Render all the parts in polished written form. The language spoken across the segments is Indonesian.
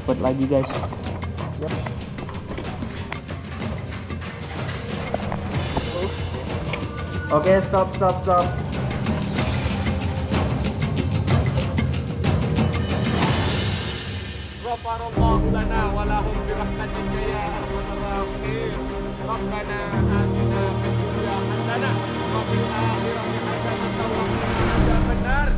cepet lagi guys. Yap. Oke, stop. غفر الله لنا ولهم برحمتك يا ارحم الراحمين ربنا آتنا في الدنيا حسنة وفي الآخرة حسنة وقنا عذاب النار.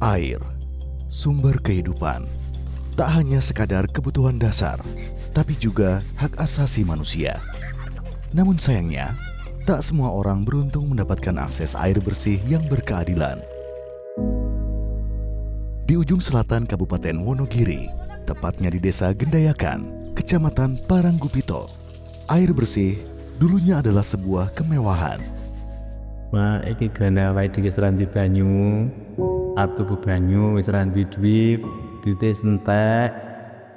Air, sumber kehidupan, tak hanya sekadar kebutuhan dasar, tapi juga hak asasi manusia. Namun sayangnya, tak semua orang beruntung mendapatkan akses air bersih yang berkeadilan. Di ujung selatan Kabupaten Wonogiri, tepatnya di Desa Gendayakan, Kecamatan Paranggupito, air bersih dulunya adalah sebuah kemewahan. Wah, iki gana wae iki seranti banyu. Aku banyu wis ranti duit entek.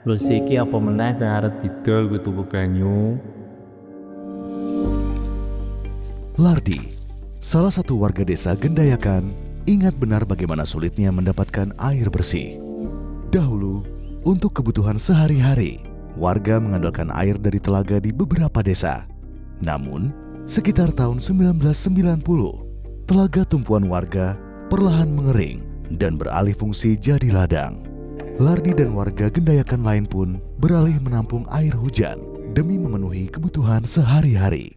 Terus iki apa meneh kang arep didol ku tuku banyu. Lardi, salah satu warga desa Gendayakan, ingat benar bagaimana sulitnya mendapatkan air bersih. Dahulu, untuk kebutuhan sehari-hari, warga mengandalkan air dari telaga di beberapa desa. Namun, sekitar tahun 1990, telaga tumpuan warga perlahan mengering dan beralih fungsi jadi ladang. Lardi dan warga Gendayakan lain pun beralih menampung air hujan demi memenuhi kebutuhan sehari-hari.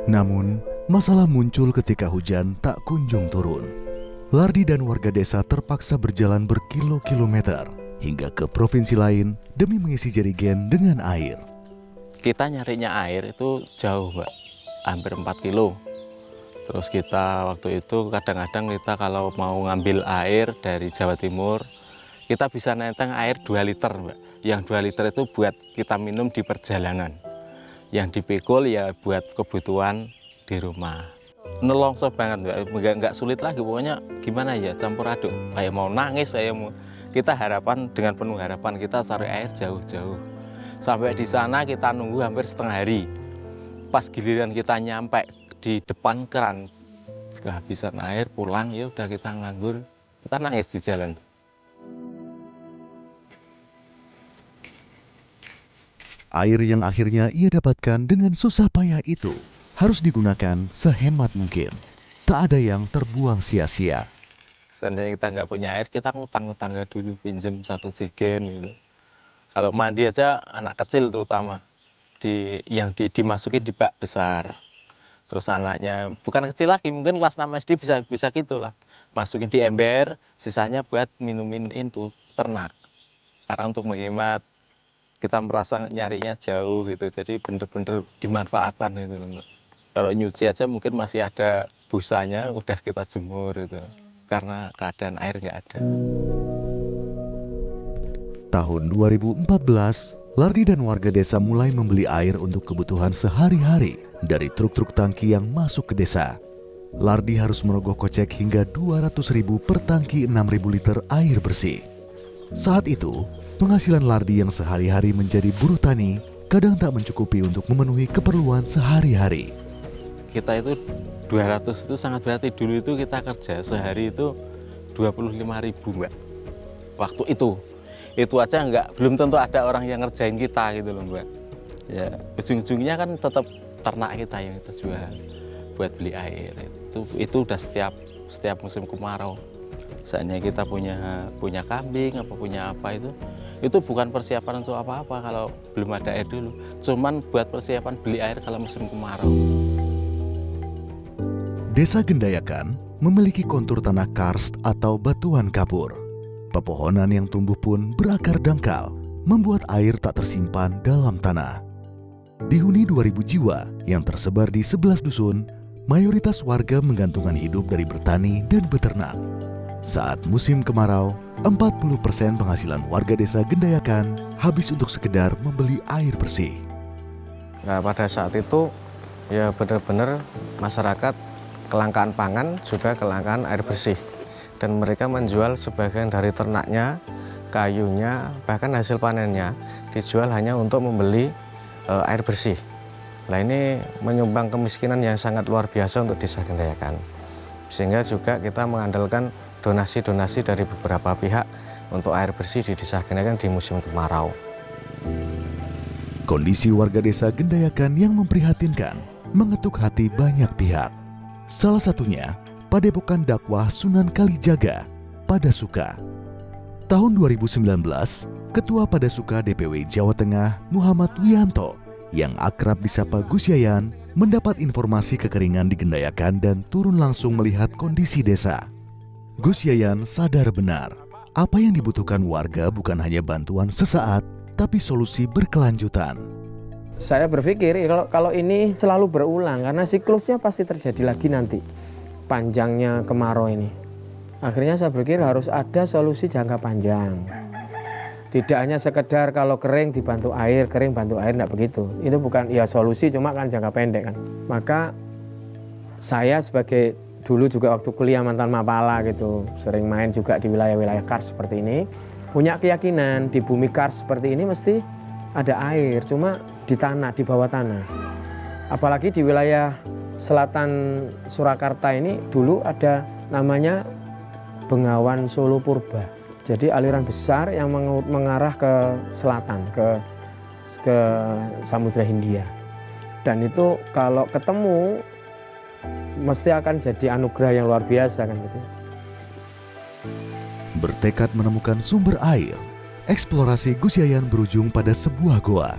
Namun, masalah muncul ketika hujan tak kunjung turun. Lardi dan warga desa terpaksa berjalan berkilo-kilometer hingga ke provinsi lain demi mengisi jerigen dengan air. Kita nyarinya air itu jauh, Mbak, hampir 4 kilo. Terus kita waktu itu kadang-kadang kita kalau mau ngambil air dari Jawa Timur, kita bisa nenteng air 2 liter, Mbak. Yang 2 liter itu buat kita minum di perjalanan. Yang dipikul ya buat kebutuhan di rumah. Nelongso banget, Mbak. Nggak sulit lagi, pokoknya gimana ya, campur aduk. Kayak mau nangis, kita harapan, dengan penuh harapan kita cari air jauh-jauh. Sampai di sana kita nunggu hampir setengah hari. Pas giliran kita nyampe di depan keran, kehabisan air, pulang, ya udah kita nganggur, kita nangis di jalan. Air yang akhirnya ia dapatkan dengan susah payah itu harus digunakan sehemat mungkin. Tak ada yang terbuang sia-sia. Seandainya kita nggak punya air, kita ngutang tetangga dulu, pinjam 1 jerigen gitu. Kalau mandi aja, anak kecil terutama, yang dimasukin di bak besar. Terus anaknya bukan kecil lagi, mungkin kelas 6 SD bisa gitulah. Masukin di ember, sisanya buat minumin itu ternak. Karena untuk menghemat, kita merasa nyarinya jauh gitu, jadi bener-bener dimanfaatkan itu. Kalau nyuci aja mungkin masih ada busanya, udah kita jemur gitu. Karena keadaan air nggak ada. Tahun 2014, Lardi dan warga desa mulai membeli air untuk kebutuhan sehari-hari dari truk-truk tangki yang masuk ke desa. Lardi harus merogoh kocek hingga 200.000 per tangki 6.000 liter air bersih. Saat itu, penghasilan Lardi yang sehari-hari menjadi buruh tani kadang tak mencukupi untuk memenuhi keperluan sehari-hari. Kita itu 200 itu sangat berarti. Dulu itu kita kerja sehari itu 25.000, Mbak. Waktu itu aja belum tentu ada orang yang ngerjain kita gitu loh, Mbak. Ya, ujung-ujungnya kan tetap ternak kita yang kita jual buat beli air. Itu udah setiap musim kemarau. Seandainya kita punya kambing apa punya apa, itu bukan persiapan untuk apa-apa kalau belum ada air dulu. Cuman buat persiapan beli air kalau musim kemarau. Desa Gendayakan memiliki kontur tanah karst atau batuan kapur. Pepohonan yang tumbuh pun berakar dangkal, membuat air tak tersimpan dalam tanah. Dihuni 2.000 jiwa yang tersebar di 11 dusun, mayoritas warga menggantungkan hidup dari bertani dan beternak. Saat musim kemarau, 40% penghasilan warga desa Gendayakan habis untuk sekedar membeli air bersih. Nah, pada saat itu ya benar-benar masyarakat kelangkaan pangan juga kelangkaan air bersih. Dan mereka menjual sebagian dari ternaknya, kayunya, bahkan hasil panennya dijual hanya untuk membeli air bersih. Nah, ini menyumbang kemiskinan yang sangat luar biasa untuk desa Gendayakan. Sehingga juga kita mengandalkan donasi-donasi dari beberapa pihak untuk air bersih di desa Gendayakan di musim kemarau. Kondisi warga desa Gendayakan yang memprihatinkan mengetuk hati banyak pihak. Salah satunya Padepokan Dakwah Sunan Kalijaga, Padasuka. Tahun 2019, Ketua Padasuka DPW Jawa Tengah Muhammad Wianto yang akrab disapa Gus Yayan mendapat informasi kekeringan di Gendayakan dan turun langsung melihat kondisi desa. Gus Yayan sadar benar, apa yang dibutuhkan warga bukan hanya bantuan sesaat, tapi solusi berkelanjutan. Saya berpikir kalau ini selalu berulang karena siklusnya pasti terjadi lagi nanti. Panjangnya kemarau ini. Akhirnya saya berpikir harus ada solusi jangka panjang. Tidak hanya sekedar kalau kering dibantu air, kering bantu air, tidak begitu. Itu bukan ya solusi, cuma kan jangka pendek kan. Maka saya sebagai dulu juga waktu kuliah mantan Mapala gitu, sering main juga di wilayah-wilayah kars seperti ini, punya keyakinan di bumi kars seperti ini mesti ada air, cuma di tanah, di bawah tanah. Apalagi di wilayah selatan Surakarta ini dulu ada namanya Bengawan Solo Purba. Jadi aliran besar yang mengarah ke selatan, ke Samudra Hindia. Dan itu kalau ketemu mesti akan jadi anugerah yang luar biasa kan gitu. Bertekad menemukan sumber air, eksplorasi Gus Yayan berujung pada sebuah goa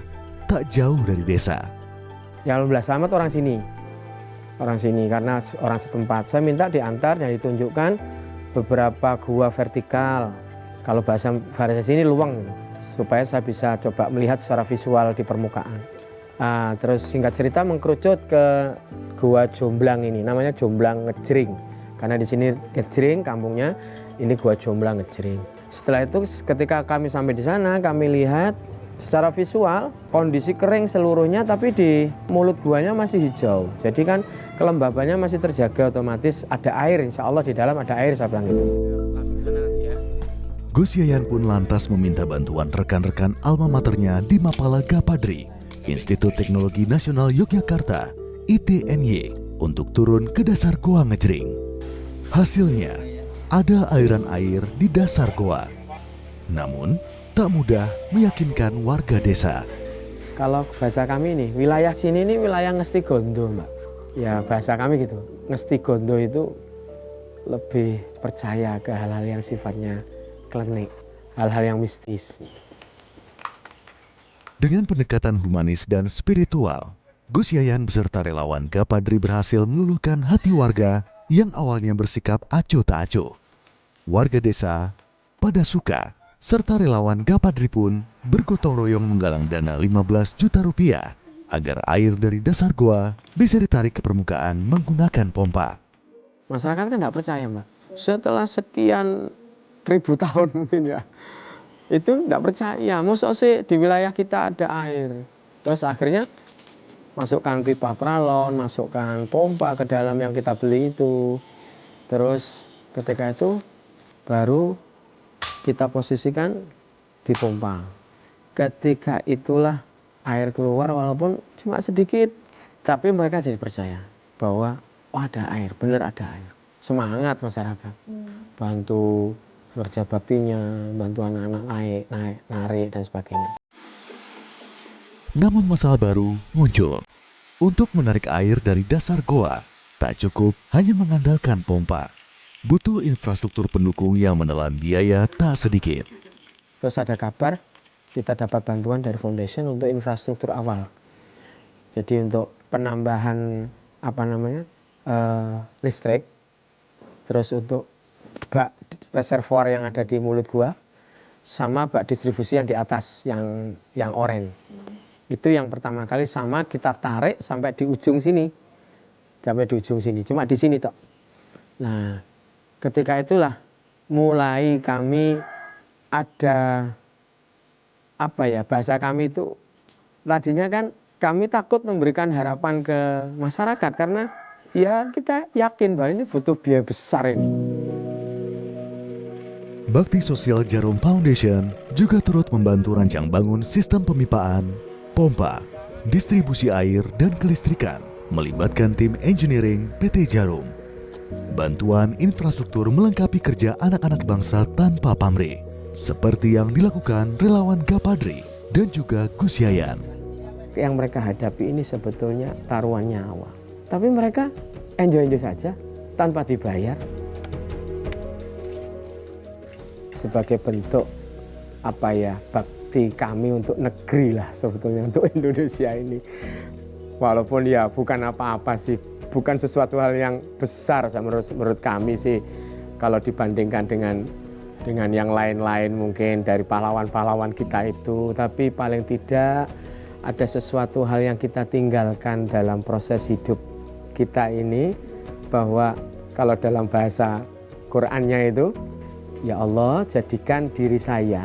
tak jauh dari desa. Ya alhamdulillah selamat orang sini karena orang setempat. Saya minta diantar dan ditunjukkan beberapa gua vertikal. Kalau bahasa sini luang, supaya saya bisa coba melihat secara visual di permukaan. Terus singkat cerita mengkerucut ke gua Jomblang ini, namanya Jomblang Ngejring. Karena di sini Ngejring kampungnya, ini gua Jomblang Ngejring. Setelah itu ketika kami sampai di sana, kami lihat secara visual kondisi kering seluruhnya, tapi di mulut guanya masih hijau. Jadi kan kelembabannya masih terjaga, otomatis ada air, insya Allah di dalam ada air, saya bilang gitu. Gus Yayan pun lantas meminta bantuan rekan-rekan alma maternya di Mapala Gapadri, Institut Teknologi Nasional Yogyakarta, ITNY, untuk turun ke dasar goa Ngejring. Hasilnya, ada aliran air di dasar goa. Namun, tak mudah meyakinkan warga desa. Kalau bahasa kami ini, wilayah sini ini wilayah Ngesti Gondo, Mbak. Ya bahasa kami gitu, Ngesti Gondo itu lebih percaya ke hal-hal yang sifatnya klinik, hal-hal yang mistis. Dengan pendekatan humanis dan spiritual, Gus Yayan beserta relawan Gapadri berhasil meluluhkan hati warga yang awalnya bersikap acuh tak acuh. Warga desa Padasuka serta relawan Gapadri pun bergotong royong menggalang dana 15 juta rupiah agar air dari dasar goa bisa ditarik ke permukaan menggunakan pompa. Masyarakat kan tidak percaya, Mbak. Setelah sekian ribu tahun mungkin ya, itu tidak percaya. Maksud sih di wilayah kita ada air. Terus akhirnya masukkan pipa pralon, masukkan pompa ke dalam yang kita beli itu. Terus ketika itu baru kita posisikan di pompa. Ketika itulah air keluar walaupun cuma sedikit, tapi mereka jadi percaya bahwa oh ada air, benar ada air. Semangat masyarakat, bantu kerja baktinya, bantu anak-anak narik dan sebagainya. Namun masalah baru muncul. Untuk menarik air dari dasar goa, tak cukup hanya mengandalkan pompa. Butuh infrastruktur pendukung yang menelan biaya tak sedikit. Terus ada kabar kita dapat bantuan dari foundation untuk infrastruktur awal. Jadi untuk penambahan listrik, terus untuk bak reservoir yang ada di mulut gua, sama bak distribusi yang di atas yang oranye. Itu yang pertama kali, sama kita tarik sampai di ujung sini. Sampai di ujung sini, cuma di sini tok. Nah, ketika itulah mulai kami ada apa ya, bahasa kami itu tadinya kan kami takut memberikan harapan ke masyarakat karena ya kita yakin bahwa ini butuh biaya besar ini. Bakti Sosial Jarum Foundation juga turut membantu rancang bangun sistem pemipaan, pompa, distribusi air, dan kelistrikan, melibatkan tim engineering PT Jarum. Bantuan infrastruktur melengkapi kerja anak-anak bangsa tanpa pamrih, seperti yang dilakukan relawan Gapadri dan juga Gus Yayan. Yang mereka hadapi ini sebetulnya taruhan nyawa. Tapi mereka enjoy-enjoy saja, tanpa dibayar. Sebagai bentuk apa ya, bakti kami untuk negeri lah sebetulnya, untuk Indonesia ini. Walaupun ya bukan apa-apa sih, bukan sesuatu hal yang besar menurut kami sih, kalau dibandingkan dengan yang lain-lain mungkin dari pahlawan-pahlawan kita itu. Tapi paling tidak ada sesuatu hal yang kita tinggalkan dalam proses hidup kita ini, bahwa kalau dalam bahasa Qur'annya itu, ya Allah, jadikan diri saya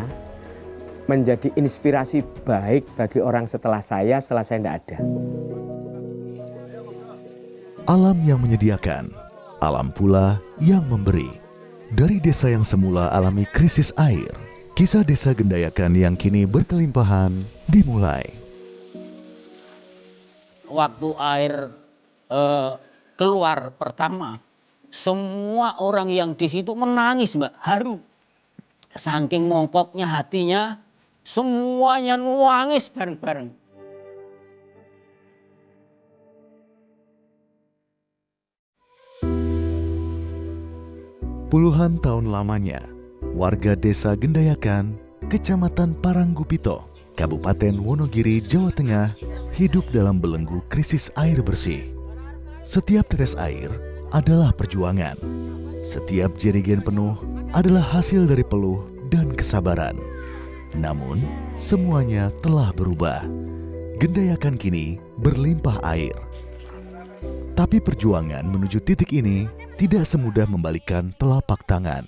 menjadi inspirasi baik bagi orang setelah saya tidak ada. Alam yang menyediakan, alam pula yang memberi. Dari desa yang semula alami krisis air, kisah desa Gendayakan yang kini berkelimpahan dimulai. Waktu air keluar pertama, semua orang yang di situ menangis, Mbak, haru. Saking mongkoknya hatinya, semuanya nangis bareng-bareng. Puluhan tahun lamanya, warga desa Gendayakan, Kecamatan Paranggupito, Kabupaten Wonogiri, Jawa Tengah, hidup dalam belenggu krisis air bersih. Setiap tetes air adalah perjuangan. Setiap jerigen penuh adalah hasil dari peluh dan kesabaran. Namun, semuanya telah berubah. Gendayakan kini berlimpah air. Tapi perjuangan menuju titik ini tidak semudah membalikkan telapak tangan.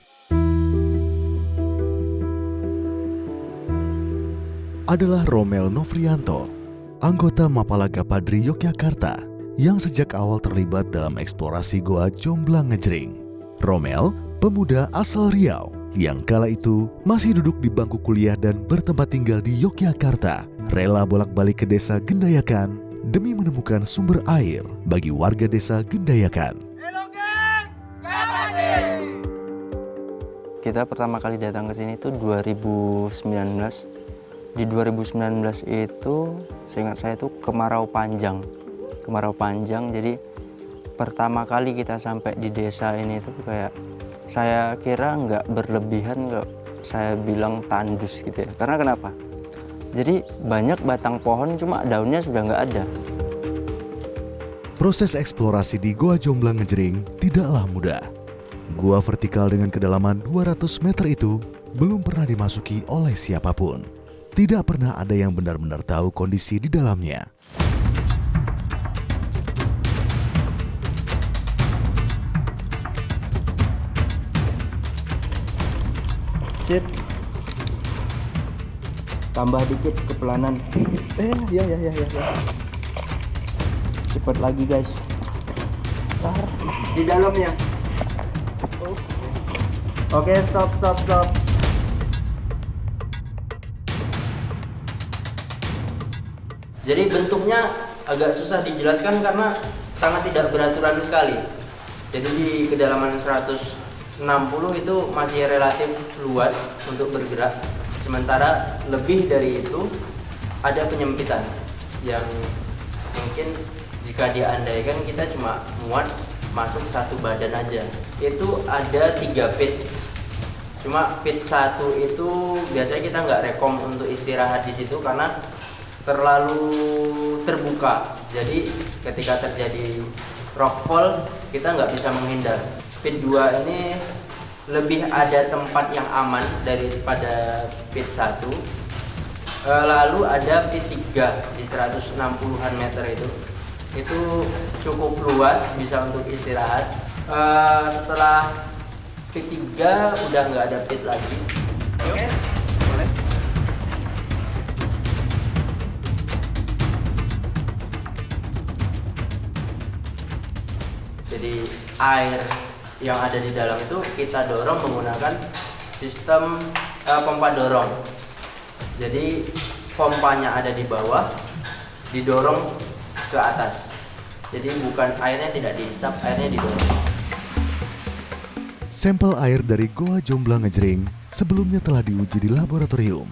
Adalah Romel Novrianto, anggota Mapala Gapadri Yogyakarta, yang sejak awal terlibat dalam eksplorasi Goa Jomblang Ngejring. Romel, pemuda asal Riau, yang kala itu masih duduk di bangku kuliah dan bertempat tinggal di Yogyakarta, rela bolak-balik ke desa Gendayakan demi menemukan sumber air bagi warga desa Gendayakan. Kita pertama kali datang ke sini itu 2019. Di 2019 itu, seingat saya itu kemarau panjang. Kemarau panjang, jadi pertama kali kita sampai di desa ini itu kayak, saya kira nggak berlebihan kalau saya bilang tandus gitu ya. Karena kenapa? Jadi banyak batang pohon cuma daunnya sudah nggak ada. Proses eksplorasi di Goa Jomblang Ngejring tidaklah mudah. Gua vertikal dengan kedalaman 200 meter itu belum pernah dimasuki oleh siapapun. Tidak pernah ada yang benar-benar tahu kondisi di dalamnya. Sip. Tambah dikit kepelanan. Ya. Cepat lagi guys. Di dalamnya. Oke, stop. Jadi bentuknya agak susah dijelaskan karena sangat tidak beraturan sekali. Jadi di kedalaman 160 itu masih relatif luas untuk bergerak. Sementara lebih dari itu ada penyempitan yang mungkin jika diandaikan kita cuma muat masuk satu badan aja. Itu ada 3 pit. Cuma pit 1 itu biasanya kita nggak rekom untuk istirahat di situ karena terlalu terbuka. Jadi ketika terjadi rockfall kita nggak bisa menghindar. Pit 2 ini lebih ada tempat yang aman daripada pit 1. Lalu ada P3 di 160-an meter itu cukup luas, bisa untuk istirahat. Setelah P3 udah nggak ada pit lagi. Oke, boleh. Jadi air yang ada di dalam itu kita dorong menggunakan sistem pompa dorong. Jadi pompanya ada di bawah, didorong ke atas. Jadi bukan airnya tidak dihisap, airnya didorong. Sampel air dari Goa Jomblang Ngejring sebelumnya telah diuji di laboratorium.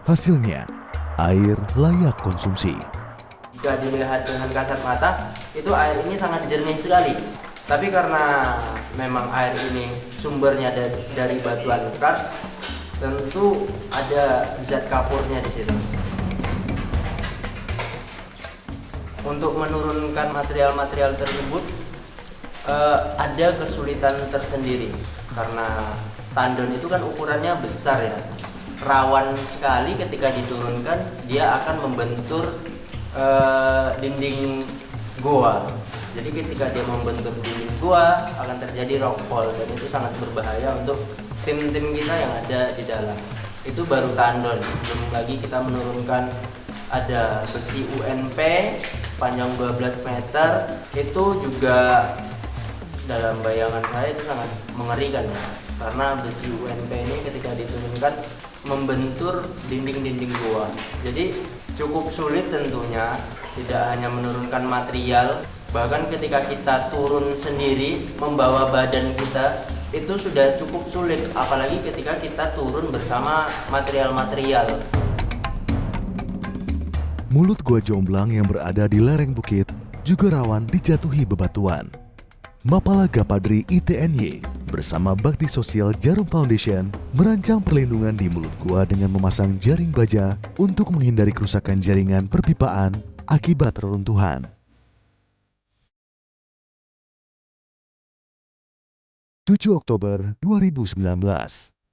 Hasilnya, air layak konsumsi. Jika dilihat dengan kasat mata, itu air ini sangat jernih sekali. Tapi karena memang air ini sumbernya dari batuan kars, tentu ada zat kapurnya di situ. Untuk menurunkan material-material tersebut ada kesulitan tersendiri karena tandon itu kan ukurannya besar ya, rawan sekali ketika diturunkan dia akan membentur dinding goa. Jadi ketika dia membentur dinding goa akan terjadi rockfall dan itu sangat berbahaya untuk tim-tim kita yang ada di dalam. Itu baru tandon, belum lagi kita menurunkan ada besi UNP sepanjang 12 meter. Itu juga dalam bayangan saya itu sangat mengerikan ya, karena besi UNP ini ketika diturunkan membentur dinding-dinding goa. Jadi cukup sulit tentunya, tidak hanya menurunkan material, bahkan ketika kita turun sendiri membawa badan kita itu sudah cukup sulit, apalagi ketika kita turun bersama material-material. Mulut Goa Jomblang yang berada di lereng bukit juga rawan dijatuhi bebatuan. Mapala Gapadri ITNY bersama Bakti Sosial Jarum Foundation merancang perlindungan di mulut gua dengan memasang jaring baja untuk menghindari kerusakan jaringan perpipaan akibat reruntuhan. 7 Oktober 2019,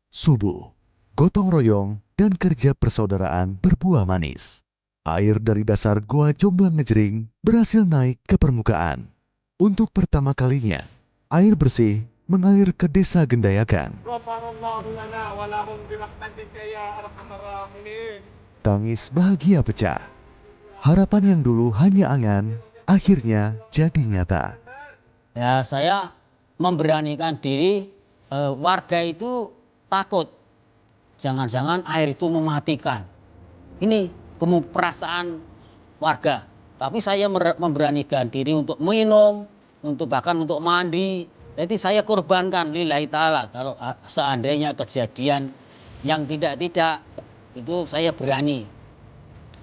subuh, gotong royong dan kerja persaudaraan berbuah manis. Air dari dasar Goa Jomblang Ngejring berhasil naik ke permukaan. Untuk pertama kalinya, air bersih mengalir ke desa Gendayakan. Tangis bahagia pecah. Harapan yang dulu hanya angan, akhirnya jadi nyata. Ya, saya memberanikan diri, warga itu takut. Jangan-jangan air itu mematikan. Ini perasaan warga. Tapi saya memberanikan diri untuk minum, untuk bahkan untuk mandi. Jadi saya korbankan lillahi ta'ala. Kalau seandainya kejadian yang tidak-tidak, itu saya berani.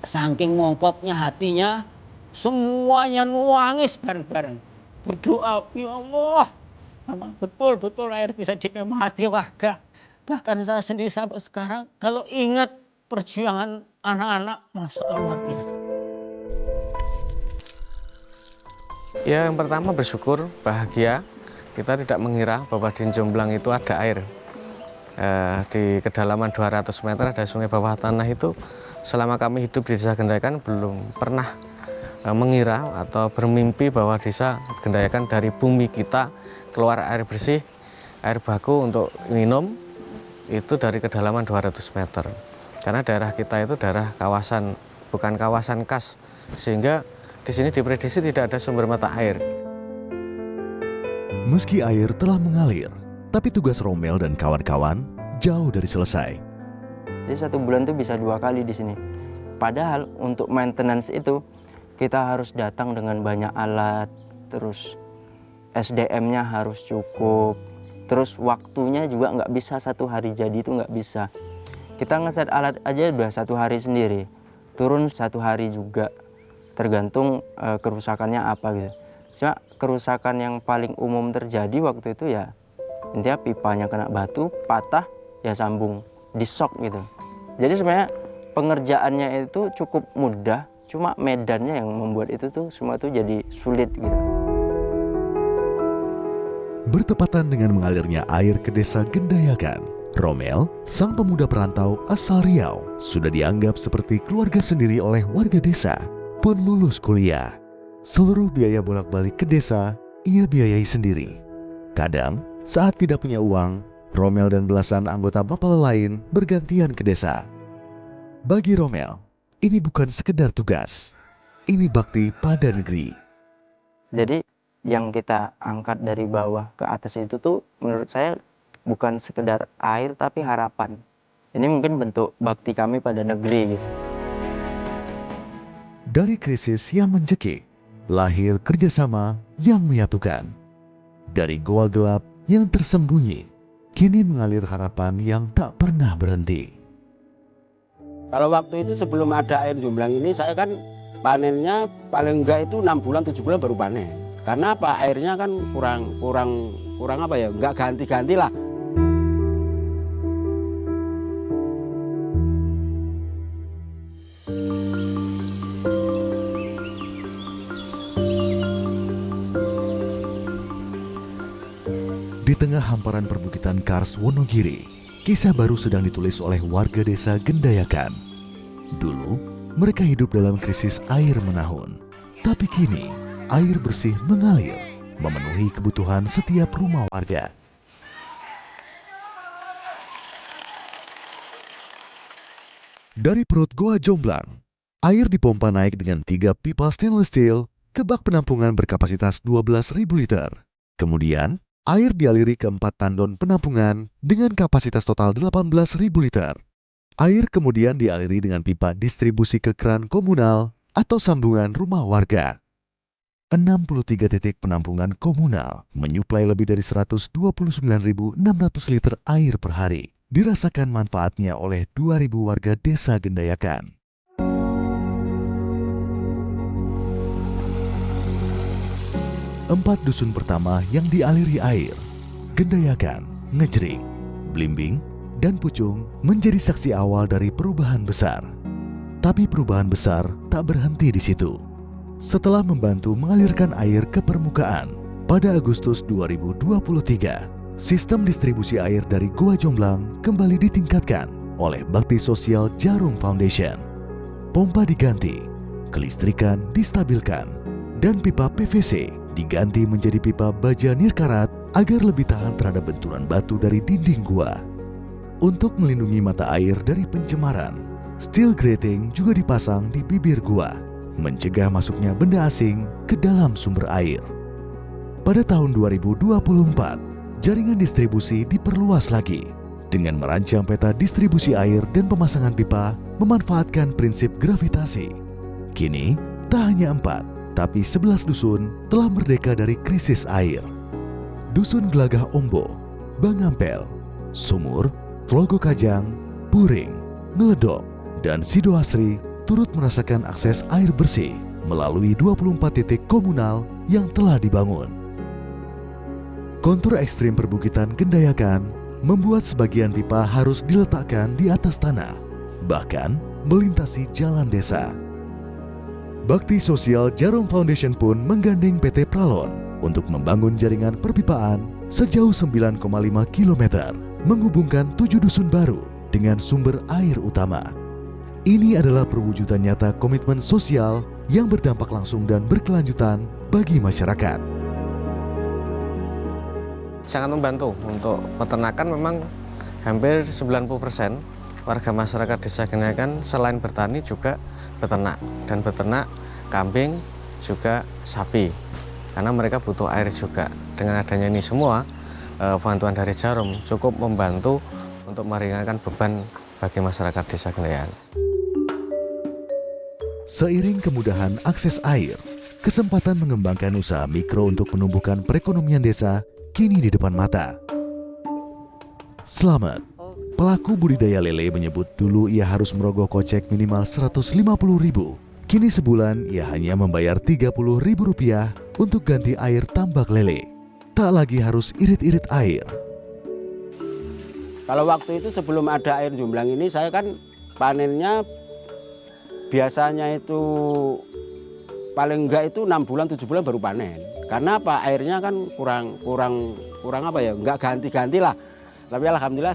Saking mongkoknya hatinya, semuanya nuangis bareng-bareng. Berdoa, ya Allah, betul-betul air bisa dinikmati warga. Bahkan saya sendiri sampai sekarang, kalau ingat perjuangan anak-anak, Masya Allah, luar biasa. Ya, yang pertama bersyukur, bahagia. Kita tidak mengira bahwa di Jomblang itu ada air. Di kedalaman 200 meter ada sungai bawah tanah itu. Selama kami hidup di desa Gendayakan belum pernah mengira atau bermimpi bahwa desa Gendayakan dari bumi kita keluar air bersih, air baku untuk minum itu dari kedalaman 200 meter. Karena daerah kita itu daerah kawasan, bukan kawasan kas, sehingga di sini diprediksi tidak ada sumber mata air. Meski air telah mengalir, tapi tugas Romel dan kawan-kawan jauh dari selesai. Jadi 1 bulan itu bisa 2 kali di sini. Padahal untuk maintenance itu kita harus datang dengan banyak alat, terus SDM-nya harus cukup, terus waktunya juga nggak bisa 1 hari jadi, itu nggak bisa. Kita ngeset alat aja udah 1 hari sendiri, turun 1 hari juga, tergantung kerusakannya apa gitu. Cuma kerusakan yang paling umum terjadi waktu itu ya intinya pipanya kena batu, patah, ya sambung, disok gitu. Jadi sebenarnya pengerjaannya itu cukup mudah, cuma medannya yang membuat itu tuh semua tuh jadi sulit gitu. Bertepatan dengan mengalirnya air ke desa Gendayakan, Romel, sang pemuda perantau asal Riau, sudah dianggap seperti keluarga sendiri oleh warga desa, pun lulus kuliah. Seluruh biaya bolak-balik ke desa, ia biayai sendiri. Kadang, saat tidak punya uang, Romel dan belasan anggota Bapala lain bergantian ke desa. Bagi Romel, ini bukan sekedar tugas, ini bakti pada negeri. Jadi yang kita angkat dari bawah ke atas itu tuh menurut saya bukan sekedar air tapi harapan. Ini mungkin bentuk bakti kami pada negeri. Dari krisis yang mencekik, lahir kerjasama yang menyatukan. Dari goa gelap yang tersembunyi, kini mengalir harapan yang tak pernah berhenti. Kalau waktu itu sebelum ada air Jomblang ini, saya kan panennya paling enggak itu 6 bulan 7 bulan baru panen. Karena apa? Airnya kan kurang apa ya? Enggak ganti-ganti lah. Di tengah hamparan perbukitan Kars Wonogiri, kisah baru sedang ditulis oleh warga desa Gendayakan. Dulu, mereka hidup dalam krisis air menahun. Tapi kini, air bersih mengalir, memenuhi kebutuhan setiap rumah warga. Dari perut Goa Jomblang, air dipompa naik dengan 3 pipa stainless steel ke bak penampungan berkapasitas 12.000 liter. Kemudian, air dialiri ke 4 tandon penampungan dengan kapasitas total 18.000 liter. Air kemudian dialiri dengan pipa distribusi ke keran komunal atau sambungan rumah warga. 63 titik penampungan komunal menyuplai lebih dari 129.600 liter air per hari. Dirasakan manfaatnya oleh 2.000 warga desa Gendayakan. Empat dusun pertama yang dialiri air, Gendayakan, Ngejrik, Blimbing, dan Pucung menjadi saksi awal dari perubahan besar. Tapi perubahan besar tak berhenti di situ. Setelah membantu mengalirkan air ke permukaan, pada Agustus 2023, sistem distribusi air dari Goa Jomblang kembali ditingkatkan oleh Bakti Sosial Jarum Foundation. Pompa diganti, kelistrikan distabilkan, dan pipa PVC diganti menjadi pipa baja nirkarat agar lebih tahan terhadap benturan batu dari dinding gua. Untuk melindungi mata air dari pencemaran, steel grating juga dipasang di bibir gua, mencegah masuknya benda asing ke dalam sumber air. Pada tahun 2024, jaringan distribusi diperluas lagi dengan merancang peta distribusi air dan pemasangan pipa memanfaatkan prinsip gravitasi. Kini, tak hanya 4, tapi 11 dusun telah merdeka dari krisis air. Dusun Gelagah Ombo, Bangampel, Sumur, Tlogo Kajang, Puring, Ngeledok, dan Sidoasri turut merasakan akses air bersih melalui 24 titik komunal yang telah dibangun. Kontur ekstrim perbukitan Gendayakan membuat sebagian pipa harus diletakkan di atas tanah, bahkan melintasi jalan desa. Bakti Sosial Jarum Foundation pun menggandeng PT Pralon untuk membangun jaringan perpipaan sejauh 9,5 km, menghubungkan 7 dusun baru dengan sumber air utama. Ini adalah perwujudan nyata komitmen sosial yang berdampak langsung dan berkelanjutan bagi masyarakat. Sangat membantu untuk peternakan. Memang hampir 90% warga masyarakat desa Gendayakan selain bertani juga beternak, dan beternak kambing juga sapi karena mereka butuh air juga. Dengan adanya ini semua, bantuan dari Jarum cukup membantu untuk meringankan beban bagi masyarakat desa Gendayakan. Seiring kemudahan akses air, kesempatan mengembangkan usaha mikro untuk menumbuhkan perekonomian desa kini di depan mata. Selamat, pelaku budidaya lele menyebut dulu ia harus merogoh kocek minimal 150.000. Kini sebulan ia hanya membayar Rp30.000 untuk ganti air tambak lele. Tak lagi harus irit-irit air. Kalau waktu itu sebelum ada air Jomblang ini, saya kan panennya biasanya itu paling enggak itu 6 bulan 7 bulan baru panen. Karena apa? Airnya kan kurang apa ya? Enggak ganti-ganti lah. Tapi alhamdulillah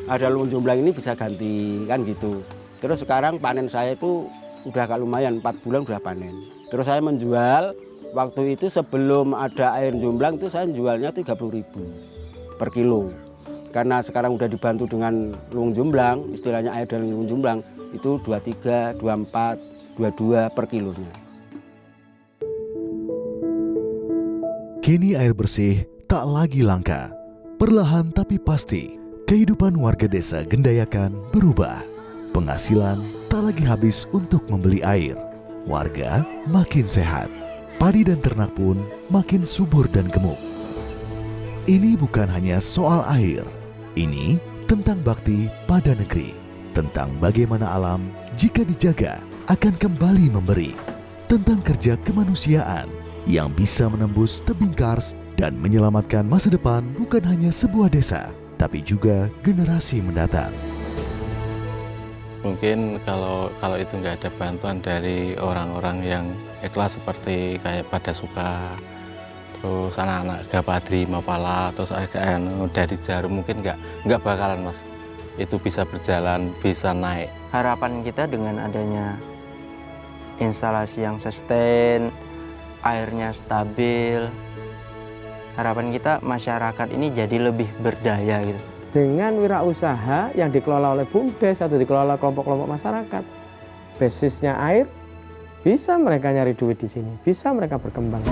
ada lumbung jomblang ini bisa ganti kan gitu. Terus sekarang panen saya itu udah agak lumayan, 4 bulan udah panen. Terus saya menjual, waktu itu sebelum ada air jomblang itu saya jualnya 30.000 per kilo. Karena sekarang udah dibantu dengan lumbung jomblang, istilahnya air dan lumbung jomblang itu 23, 24, 22 per kilonya. Kini air bersih tak lagi langka. Perlahan tapi pasti, kehidupan warga desa Gendayakan berubah. Penghasilan tak lagi habis untuk membeli air. Warga makin sehat. Padi dan ternak pun makin subur dan gemuk. Ini bukan hanya soal air. Ini tentang bakti pada negeri. Tentang bagaimana alam jika dijaga akan kembali memberi. Tentang kerja kemanusiaan yang bisa menembus tebing kars dan menyelamatkan masa depan bukan hanya sebuah desa, tapi juga generasi mendatang. Mungkin kalau itu nggak ada bantuan dari orang-orang yang ikhlas seperti kayak Pada Suka, terus anak-anak Gapadri, Mapala, terus dari Jarum, mungkin nggak bakalan Mas itu bisa berjalan, bisa naik. Harapan kita dengan adanya instalasi yang sustain, airnya stabil, harapan kita masyarakat ini jadi lebih berdaya gitu. Dengan wirausaha yang dikelola oleh BUMDes atau dikelola kelompok-kelompok masyarakat, basisnya air, bisa mereka nyari duit di sini, bisa mereka berkembang.